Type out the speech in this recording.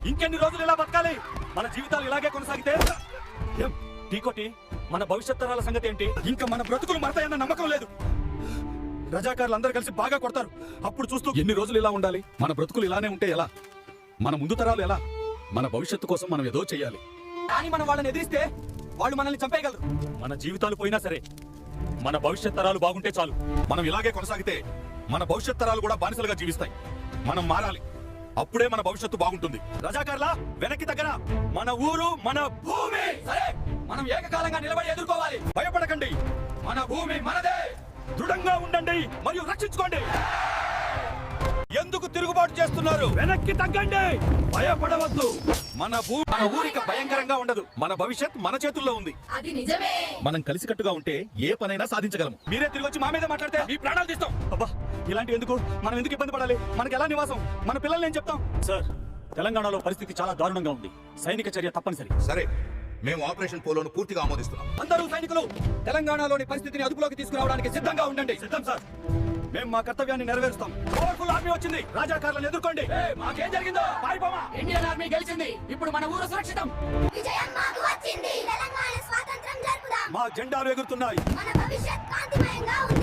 ఇంకెన్ని రోజులు ఇలా బతకాలి? మన జీవితాలు ఇలాగే కొనసాగితే ఢీకొట్టి మన భవిష్యత్ తరాల సంగతి ఏంటి? ఇంకా మన బ్రతుకులు మరతాయన్న నమ్మకం లేదు. రజాకారులు అందరూ కలిసి బాగా కొడతారు. అప్పుడు చూస్తూ ఎన్ని రోజులు ఇలా ఉండాలి? మన బ్రతుకులు ఇలానే ఉంటే ఎలా? మన ముందు తరాలు ఎలా? మన భవిష్యత్తు కోసం మనం ఏదో చేయాలి. కానీ మనం వాళ్ళని ఎదిరిస్తే వాళ్ళు మనల్ని చంపేయగలరు. మన జీవితాలు పోయినా సరే మన భవిష్యత్ తరాలు బాగుంటే చాలు. మనం ఇలాగే కొనసాగితే మన భవిష్యత్ తరాలు కూడా బానిసలుగా జీవిస్తాయి. మనం మారాలి. అప్పుడే మన భవిష్యత్తు బాగుంటుంది. రజాకార్ల వెనక్కి దగ్గర మన ఊరు, మన భూమి సరే మనం ఏకకాలంగా నిలబడి ఎదుర్కోవాలి. భయపడకండి, మన భూమి మనదే. దృఢంగా ఉండండి మరియు రక్షించుకోండి. ఎందుకు తిరుగుబాటు చేస్తున్నారు? వెనక్కి తగ్గండి, భయపడవద్దు. మన ఊరికి భయంకరంగా ఉండదు. మన భవిష్యత్ మన చేతుల్లో ఉంది. అది నిజమే. మనం కలిసికట్టుగా ఉంటే ఏ పనైనా సాధించగలము. మీరే తిరిగి వచ్చి మా మీద మాట్లాడితే మీ ప్రాణాలు తీస్తాం. అబ్బా, ఇలాంటి ఎందుకు? మనం ఎందుకు ఇబ్బంది పడాలి? మనకి ఎలా నివాసం? మన పిల్లల్ని ఏం చెప్తాం? సార్, తెలంగాణలో పరిస్థితి చాలా దారుణంగా ఉంది. సైనిక చర్య తప్పనిసరి. సరే, మేము ఆపరేషన్ పోలోను పూర్తిగా ఆమోదిస్తున్నాం. అందరూ సైనికులు తెలంగాణలోని పరిస్థితిని అదుపులోకి తీసుకురావడానికి సిద్ధంగా ఉండండి. సిద్ధం సార్. మేము మా కర్తవ్యాన్ని నెరవేరుస్తాం. పవర్ఫుల్ ఆర్మీ వచ్చింది. రాజాకారులను ఎదుర్కోండి. మాకేం జరిగిందో పారిపోమా. ఇండియన్ ఆర్మీ గెలిచింది. ఇప్పుడు మన ఊరు సురక్షితం. విజయం మాకు వచ్చింది. తెలంగాణ స్వాతంత్రం జరుపుదాం. మా జెండాలు ఎగురుతున్నాయి. మన భవిష్యత్ కాంతిమయంగా ఉంది.